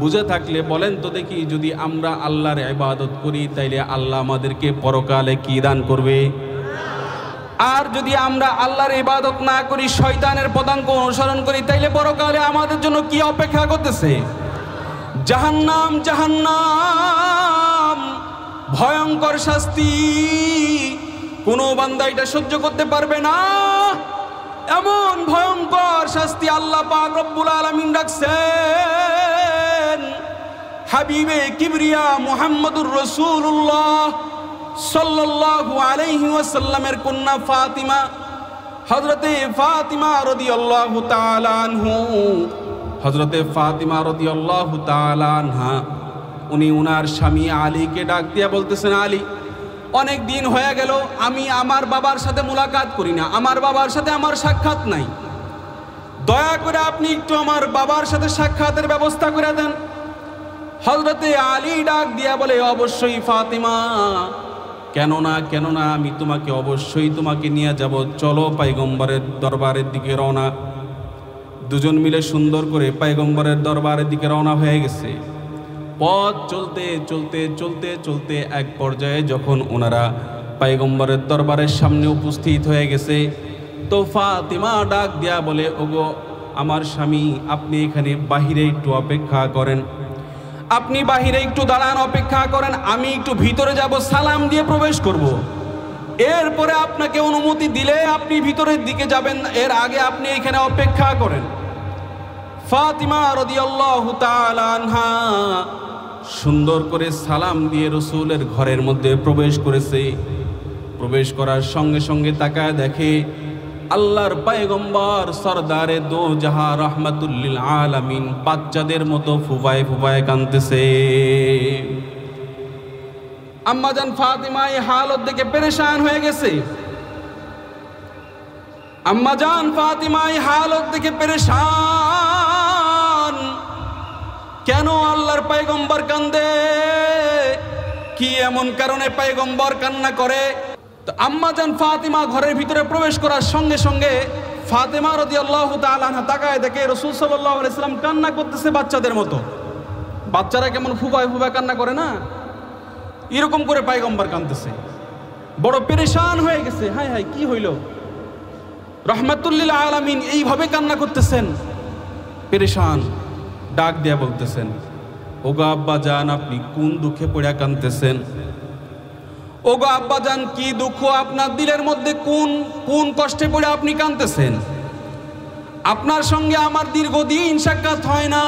বুঝে থাকলে বলেন তো দেখি, যদি আমরা আল্লাহর ইবাদত করি তাইলে আল্লাহ আমাদেরকে পরকালে কি দান করবে? আর যদি আমরা আল্লাহর ইবাদত না করি, শয়তানের পদাঙ্ক অনুসরণ করি, তাইলে পরকালে আমাদের জন্য কি অপেক্ষা করতেছে? জাহান্নাম, জাহান্নাম, ভয়ঙ্কর শাস্তি। কোনো বান্দা এটা সহ্য করতে পারবে না। এমন ভয়ঙ্কর শাস্তি আল্লাহ পাক রব্বুল আলামিন রাখছেন হাবিবে কিবরিয়া মুহাম্মদুর রাসূলুল্লাহ সাল্লাল্লাহু আলাইহি ওয়াসাল্লামের কন্যা ফাতিমা, হযরতে ফাতিমা রাদিয়াল্লাহু তাআলা আনহু, হযরতে ফাতিমা রাদিয়াল্লাহু তাআলা আনহা, উনি উনার স্বামী আলীকে ডাক দিয়া বলতেছেন, আলী, অনেক দিন হয়ে গেল আমি আমার বাবার সাথে মুলাকাত করি না, আমার বাবার সাথে আমার সাক্ষাৎ নাই, দয়া করে আপনি একটু আমার বাবার সাথে সাক্ষাতের ব্যবস্থা করে দেন। হযরতে আলী ডাক দিয়া বলে, অবশ্যই ফাতিমা, কেন না, আমি তোমাকে অবশ্যই তোমাকে নিয়ে যাব, চলো পয়গম্বরের দরবারের দিকে রওনা। দুজন মিলে সুন্দর করে পয়গম্বরের দরবারের দিকে রওনা হয়ে গেছে। পথ চলতে চলতে চলতে চলতে এক পর্যায়ে যখন ওনারা পয়গম্বরের দরবারের সামনে উপস্থিত হয়ে গেছে, তো ফাতিমা ডাক দিয়া বলে, ওগো আমার স্বামী, আপনি এখানে বাহিরে একটু অপেক্ষা করেন, আপনি বাহিরে একটু দাঁড়ান, অপেক্ষা করেন, আমি একটু ভিতরে যাব, সালাম দিয়ে প্রবেশ করব, এরপরে আপনাকে অনুমতি দিলে আপনি ভিতরের দিকে যাবেন, এর আগে আপনি এখানে অপেক্ষা করেন। ফাতিমা রাদিয়াল্লাহু তাআলা আনহা সুন্দর করে সালাম দিয়ে রসুলের ঘরের মধ্যে প্রবেশ করেছে। প্রবেশ করার সঙ্গে সঙ্গে তাকায় দেখে আল্লাহর পয়গম্বর সরদারে দো জাহাঁ রাহমাতুল লিল আলামিন বাচ্চাদের মতো ফুবায় ফুবায় কাঁদতেছে। আম্মাজান ফাতিমা এই হালত দেখে পেরেশান হয়ে গেছে। আম্মাজান ফাতিমা এই হালত দেখে পেরেশান, কেন আল্লাহর পয়গম্বর কান্দে, কি এমন কারণে পয়গম্বর কান্না করে? তো আম্মাজান ফাতিমা ঘরের ভিতরে প্রবেশ করার সঙ্গে সঙ্গে ফাতিমা রাদিয়াল্লাহু তাআলা আনহা তাকায় দেখে রাসূল সাল্লাল্লাহু আলাইহি ওয়াসাল্লাম কান্না করতেছে বাচ্চাদের মতো। বাচ্চারা কেমন ফুবায় ফুবায় কান্না করে না, এরকম করে পয়গম্বর কাঁদতেছে। বড় পেরেশান হয়ে গেছে, হায় হায় কি হইল, রাহমাতুল লিল আলামিন এইভাবে কান্না করতেছেন। পেরেশান, ডাক দিয়া বলতেছেন, ওগো আব্বা জান, আপনি কোন দুঃখে পড়ে কাঁদতেছেন? ওগো আব্বা জান, কি দুঃখ আপনার দিলের মধ্যে, কোন কষ্টে পড়ে আপনি কাঁদতেছেন? আপনার সঙ্গে আমার দীর্ঘদিন সাক্ষাৎ হয় না,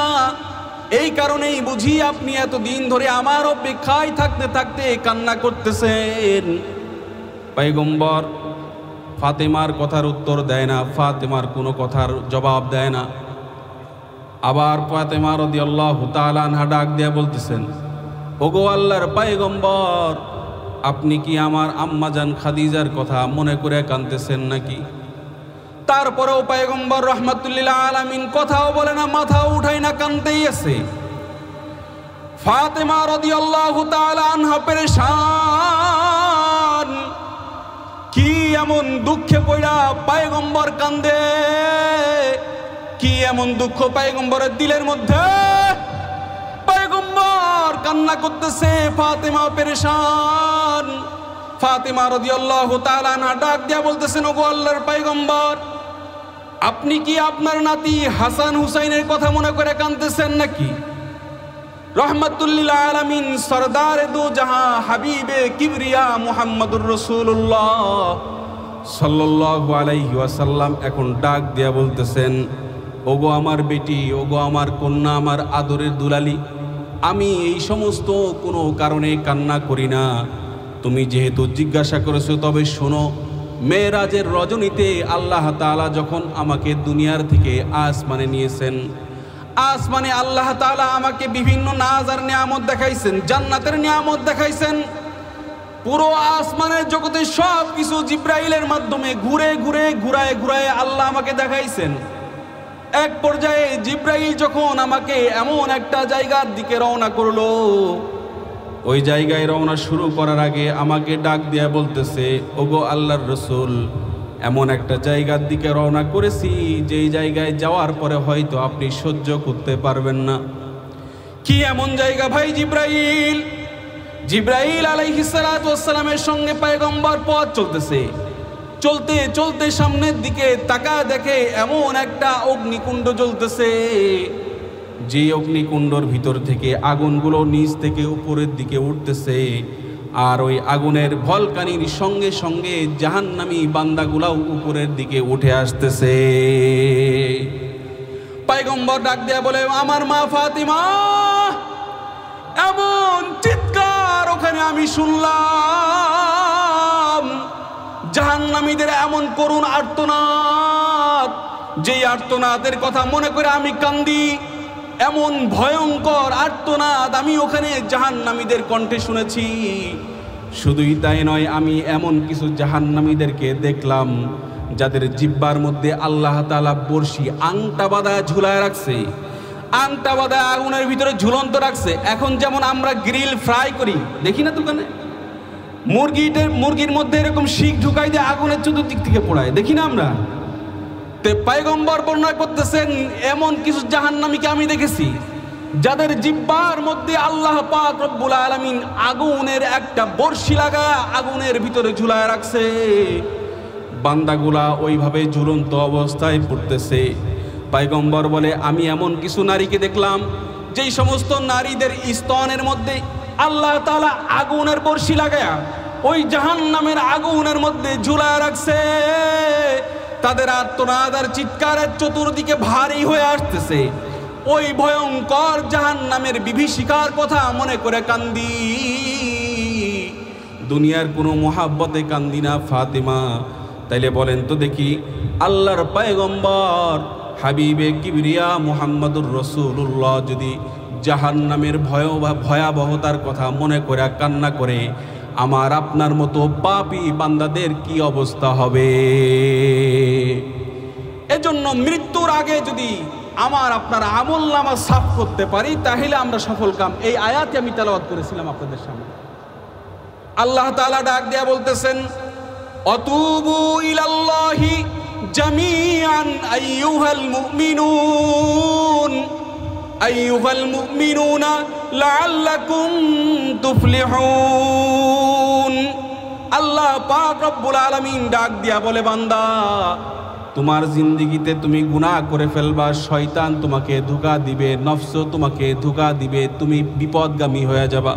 এই কারণেই বুঝি আপনি এতদিন ধরে আমার অপেক্ষায় থাকতে থাকতে কান্না করতেছেন। পয়গম্বর ফাতেমার কথার উত্তর দেয় না, ফাতেমার কোনো কথার জবাব দেয় না। আবার ফাতেমা রাদিয়াল্লাহু তাআলা আনহা ডাক দিয়ে বলতেছেন, ওগো আল্লাহর পয়গম্বর, আপনি কি আমার আম্মাজান খাদিজার কথা মনে করে কাঁদতেছেন নাকি? তারপরেও পয়গম্বর রাহমাতুল লিল আলামিন কথাও বলে না, মাথাও উঠায় না, কাঁদতেই আছে। ফাতেমা রাদিয়াল্লাহু তাআলা আনহা পেরেশান, কি এমন দুঃখে পড়া পয়গম্বর কান্দে, কি এমন দুঃখ পয়গম্বরের দিলের মধ্যে? পয়গম্বর কান্না করতেছে, ফাতেমা পেরেশান। ফাতেমা রাদিয়াল্লাহু তাআলা আনহা ডাক দিয়া বলতেছেন, ওগো আল্লাহর পয়গম্বর, আপনি কি আপনার নাতি হাসান হুসাইনের কথা মনে করে কাঁদতেছেন নাকি? রাহমাতুল লিল আলামিন সরদারে দো জাহাঁ হাবিবে কিবরিয়া মুহাম্মদুর রাসূলুল্লাহ সাল্লাল্লাহু আলাইহি ওয়াসাল্লাম এখন ডাক দিয়া বলতেছেন, ওগো আমার বেটি, ওগো আমার কন্যা, আমার আদরের দুলালি, আমি এই সমস্ত কোনো কারণে কান্না করি না। তুমি যেহেতু জিজ্ঞাসা করেছো, তবে শোনো, মেরাজের রজনীতে আল্লাহ তাআলা যখন আমাকে দুনিয়ার থেকে আসমানে নিয়েছেন, আসমানে আল্লাহ তাআলা আমাকে বিভিন্ন নাজ আর নিয়ামত দেখাইছেন, জান্নাতের নিয়ামত দেখাইছেন। পুরো আসমানের জগতে সব কিছু জিব্রাইলের মাধ্যমে ঘুরায় আল্লাহ আমাকে দেখাইছেন। এক পর্যায়ে জিব্রাইল যখন আমাকে এমন একটা জায়গার দিকে রওনা করলো, ওই জায়গায় রওনা শুরু করার আগে আমাকে ডাক দিয়া বলতেছে, ওগো আল্লাহর রসুল, এমন একটা জায়গার দিকে রওনা করেছি যেই জায়গায় যাওয়ার পরে হয়তো আপনি সহ্য করতে পারবেন না। কি এমন জায়গা ভাই? জিব্রাইল আলাইহিস সালাতু ওয়াস সালামের সঙ্গে পয়গম্বর পথ চলতেছে, চলতে চলতে সামনের দিকে তাকা দেখে এমন একটা অগ্নিকুণ্ড জ্বলতেছে, যে অগ্নিকুণ্ডর ভিতর থেকে আগুনগুলো নিচ থেকে উপরের দিকে উঠতেছে, আর ওই আগুনের ভলকানির সঙ্গে সঙ্গে জাহান্নামী বান্দাগুলাও উপরের দিকে উঠে আসতেছে। পয়গম্বর ডাক দেয়া বলে, আমার মা ফাতিমা, এমন চিৎকার ওখানে আমি শুনলাম, জাহান্নামীদের এমন করুণ আর্তনাদ, যেই আর্তনাদের কথা মনে করে আমি কান্দি। এমন ভয়ঙ্কর আর্তনাদ আমি ওখানে জাহান্নামীদের কণ্ঠে শুনেছি। শুধুই তাই নয়, আমি এমন কিছু জাহান্নামীদেরকে দেখলাম যাদের জিহ্বার মধ্যে আল্লাহ তাআলা বর্শি আংটা বাঁধা ঝুলায় রাখছে, আংটা বাঁধা আগুনের ভিতরে ঝুলন্ত রাখছে। এখন যেমন আমরা গ্রিল ফ্রাই করি, দেখি না দোকানে, মুরগির মধ্যে এরকম শিক ঢুকাই দিয়ে আগুনের চতুর্দিক থেকে পোড়ায়, দেখি না আমরা? তে পয়গম্বর বর্ণনা করতেছেন, এমন কিছু জাহান্নামীকে আমি দেখেছি যাদের জিহ্বার মধ্যে আল্লাহ পাক রব্বুল আলামিন আগুনের একটা বর্শি লাগা আগুনের ভিতরে ঝুলায় রাখছে। বান্দাগুলা ওইভাবে ঝুলন্ত অবস্থায় পড়তেছে। পয়গম্বর বলে, আমি এমন কিছু নারীকে দেখলাম যেই সমস্ত নারীদের স্তনের মধ্যে আল্লাহ তাআলা আগুনের বর্শি লাগায়া ওই জাহান্নামের আগুনের মধ্যে ঝুলায় রাখছে। তাদের আর্তনাদ আর চিৎকারের চতুর্দিকে ভারী হয়ে আসতেছে। ওই ভয়ঙ্কর জাহান্নামের বিভীষিকার কথা মনে করে কান্দি। দুনিয়ার কোনো মোহাব্বতে কান্দি না ফাতিমা। তাইলে বলেন তো দেখি, আল্লাহর পয়গম্বর হাবিবে কিবরিয়া মুহাম্মদুর রাসূলুল্লাহ যদি জাহান্নামের ভয়াবহতার কথা মনে করে কান্না করে, আমার আপনার মতো পাপী বান্দাদের কি অবস্থা হবে? এজন্য মৃত্যুর আগে যদি আমার আপনার আমলনামা সাফ করতে পারি, তাহলে আমরা সফল কাম। এই আয়াতে আমি তেলাওয়াত করেছিলাম আপনাদের সামনে। আল্লাহ তাআলা ডাক দেয়া বলতেছেন, অতুবু ইলাল্লাহি জামিআন আইয়ুহাল মুমিনুনা লাআল্লাকুম তুফলিহুন। আল্লাহ পাক রব্বুল আলামিন ডাক দিয়া বলে, বান্দা, তোমার জিন্দেগিতে তুমি গুনাহ করে ফেলবা, শয়তান তোমাকে ধোঁকা দিবে, নফস তোমাকে ধোঁকা দিবে, তুমি বিপদগামী হয়ে যাবা,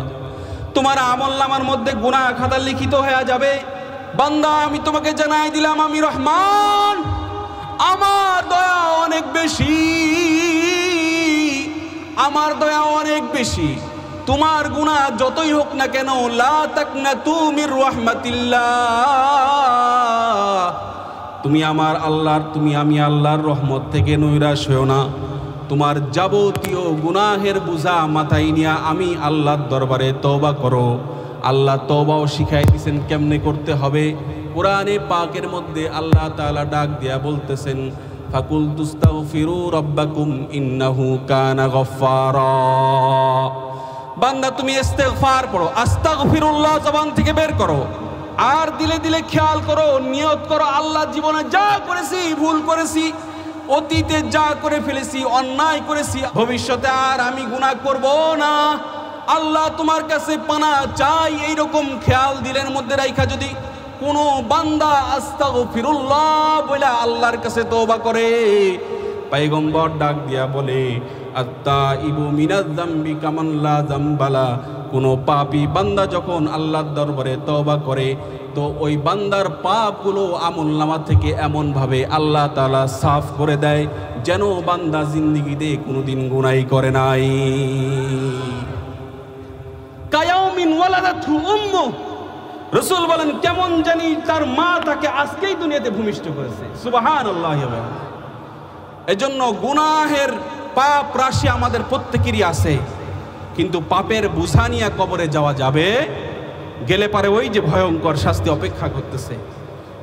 তোমার আমলনামার মধ্যে গুনাহ খাতা লিখিত হয়ে যাবে। বান্দা, আমি তোমাকে জানাই দিলাম, আমি রহমান, আমার দয়া অনেক বেশি, আমার দয়া অনেক বেশি। তোমার গুনাহ যতই হোক না কেন, লা তাকনাতু মির রাহমাতিল্লাহ, তুমি আমি আল্লাহর রহমত থেকে নৈরাশ হও না। তোমার যাবতীয় গুনাহের বোঝা মাথায় নিয়ে আমি আল্লাহর দরবারে তওবা করো। আল্লাহ তওবাও শিখাই দিয়েছেন কেমনে করতে হবে। কোরআনে পাকের মধ্যে আল্লাহ তাআলা ডাক দিয়া বলতেছেন, ফাকুল তুস্তাগফিরু রাব্বাকুম ইন্নাহু কানা গফফারা। বান্দা, তুমি ইস্তেগফার পড়ো, আস্তাগফিরুল্লাহ জবান থেকে বের করো, আর দিলে দিলে খেয়াল করো, নিয়ত করো, আল্লাহ জীবনে যা করেছি, ভুল করেছি, অতীতে যা করে ফেলেছি, অন্যায় করেছি, ভবিষ্যতে আর আমি গুনাহ করব না। আল্লাহ তোমার কাছে পানা চাই। এইরকম খেয়াল দিলের মধ্যে রাইখা যদি কোনো বান্দা আস্তাগফিরুল্লাহ বলে আল্লাহর কাছে তওবা করে, পয়গম্বর ডাক দিয়া বলে, আত্তাইবু মিনাজ যামবি কামান লা যামবালা। কোনো পাপী বান্দা যখন আল্লাহর দরবারে তওবা করে, তো ওই বান্দার পাপগুলো আমলনামা থেকে এমনভাবে আল্লাহ তাআলা সাফ করে দেয় যেন বান্দা জিন্দেগিতে কোনোদিন গুনাহ করে নাই। কায়াউমিন ওয়ালাদাতহু উম্মু, রাসূল বলেন, কেমন জানি তার মা তাকে আজকেই দুনিয়াতে ভূমিষ্ঠ করেছে। সুবহানাল্লাহ। এজন্য গুনাহের পাপ রাশি আমাদের প্রত্যেকেরই আছে, কিন্তু পাপের বোঝা নিয়ে কবরে যাওয়া যাবে, গেলে পারে ওই যে ভয়ঙ্কর শাস্তি অপেক্ষা করতেছে।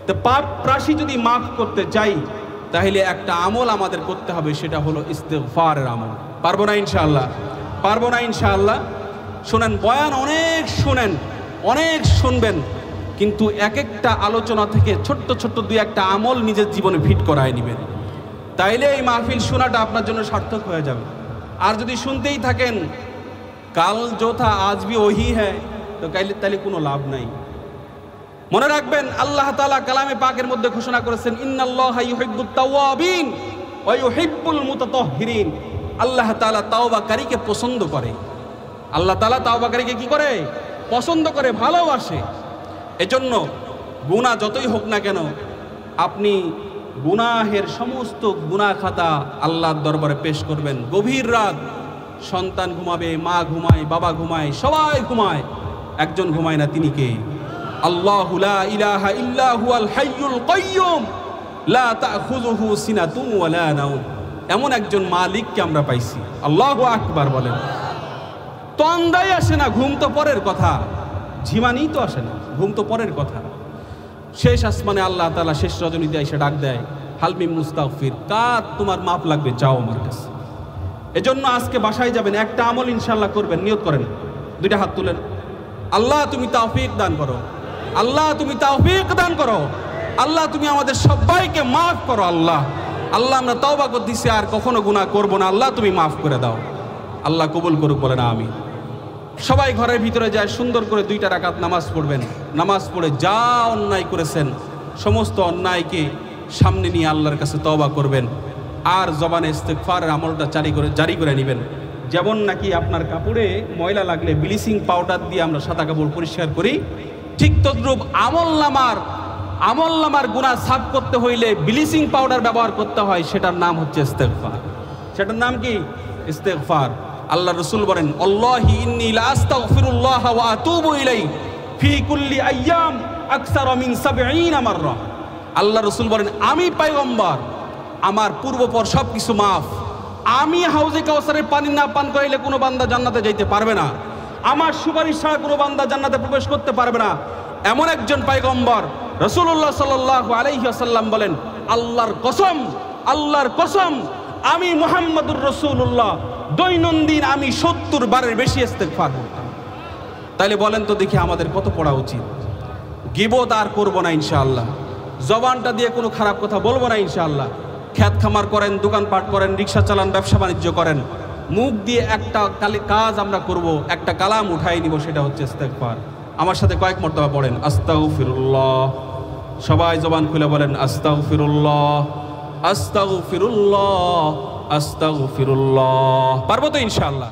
তো পাপ রাশি যদি মাফ করতে চাই, তাহলে একটা আমল আমাদের করতে হবে, সেটা হলো ইস্তেগফারের আমল। পারবো না ইনশাআল্লাহ? পারবো না ইনশাআল্লাহ? শোনেন, বয়ান অনেক শোনেন, অনেক শুনবেন, কিন্তু এক একটা আলোচনা থেকে ছোট্ট ছোট্ট দুই একটা আমল নিজের জীবনে ফিট করায় নেবেন, তাইলে এই মাহফিল শোনাটা আপনার জন্য সার্থক হয়ে যাবে। আর যদি শুনতেই থাকেন, কাল जो था आज भी वही है, তো তাইলে কোনো লাভ নাই। মনে রাখবেন আল্লাহ তাআলা কালামে পাকের মধ্যে ঘোষণা করেছেন ইন্নাল্লাহা ইউহিব্বুত তাওয়াবিন ওয়া ইউহিব্বুল মুতাতাহহিরিন। আল্লাহ তাআলা তাওবাকারীকে পছন্দ করে। আল্লাহ তাআলা তাওবাকারীকে কি করে? পছন্দ করে, ভালোবাসে। এজন্য গুনাহ যতই হোক না কেন আপনি গুনাহের সমস্ত গুনাহ খাতা আল্লাহর দরবারে পেশ করবেন। গভীর রাত সন্তান ঘুমাবে, মা ঘুমায়, বাবা ঘুমায়, সবাই ঘুমায়, একজন ঘুমায় না, তিনি কে? আল্লাহু লা ইলাহা ইল্লা হুয়াল হাইয়ুল কাইয়্যুম লা তাখুযুহু সিনাতুন ওয়া লা নাওম। এমন একজন মালিককে আমরা পাইছি। আল্লাহু আকবার বলেন। তন্দাই আসে না, ঘুম তো পরের কথা, ঝিমানি তো আসে না, ঘুম তো পরের কথা। শেষ আসমানে আল্লাহ তাআলা শেষ রজনীতে এসে ডাক দেয়, হালমি মুস্তাগফির, কার তোমার মাপ লাগবে, যাও আমার কাছে। এজন্য আজকে বাসায় যাবেন, একটা আমল ইনশাআল্লাহ করবেন, নিয়ত করেন, দুইটা হাত তুলেন, আল্লাহ তুমি তাওফিক দান করো, আল্লাহ তুমি তাওফিক দান করো, আল্লাহ তুমি আমাদের সবাইকে মাফ করো। আল্লাহ আল্লাহ আমরা তওবা করতেছি, আর কখনো গুনাহ করব না, আল্লাহ তুমি মাফ করে দাও। আল্লাহ কবুল করুক, বলেন আমিন। সবাই ঘরের ভিতরে যায়, সুন্দর করে 2 রাকাত নামাজ পড়বেন। নামাজ পড়ে যা অন্যায় করেছেন সমস্ত অন্যায়কে সামনে নিয়ে আল্লাহর কাছে তওবা করবেন। আর জবানে ইস্তেগফারের আমলটা জারি করে নেবেন। যেমন নাকি আপনার কাপড়ে ময়লা লাগলে ব্লিচিং পাউডার দিয়ে আমরা সাদা কাপড় পরিষ্কার করি, ঠিক তদ্রূপ আমলনামার গুনাহ সাফ করতে হইলে ব্লিচিং পাউডার ব্যবহার করতে হয়। সেটার নাম হচ্ছে ইস্তেগফার। সেটার নাম কি? ইস্তেগফার। আল্লাহ রাসূল বলেন, আল্লাহি ইন্নী লা আস্তাগফিরুল্লাহ ওয়া আতুবু ইলাইহি ফি কুল্লি আইয়াম আকসারা মিন 70 মাররা। আল্লাহ রাসূল বলেন, আমি পয়গম্বর, আমার পূর্বপর সব কিছু মাফ। আমি হাউজে কাউসারের পানি না পান করাইলে কোনো বান্দা জান্নাতে যাইতে পারবে না। আমার সুপারিশ ছাড়া কোনো বান্দা জান্নাতে প্রবেশ করতে পারবে না। এমন একজন পয়গম্বর রাসূলুল্লাহ সাল্লাল্লাহু আলাইহি ওয়াসাল্লাম বলেন, আল্লাহর কসম আমি মুহাম্মদুর রাসূলুল্লাহ দৈনন্দিন আমি 70 বারের বেশি ইস্তেগফার করতাম। তাইলে বলেন তো দেখি আমাদের কত পড়া উচিত। গীবত আর করব না ইনশাআল্লাহ, জবানটা দিয়ে কোনো খারাপ কথা বলবো না ইনশাআল্লাহ। খেত খামার করেন, দোকানপাট করেন, রিক্সা চালান, ব্যবসা বাণিজ্য করেন, মুখ দিয়ে একটা কাজ আমরা করব, একটা কালাম উঠাই নিব, সেটা হচ্ছে ইস্তেগফার। আমার সাথে কয়েক মর্তবা পড়েন, আস্তাগফিরুল্লাহ। সবাই জবান খুলে বলেন, আস্তাগফিরুল্লাহ, আস্তাগফিরুল্লাহ, আস্তাগফিরুল্লাহ। পারবো তো ইনশাআল্লাহ?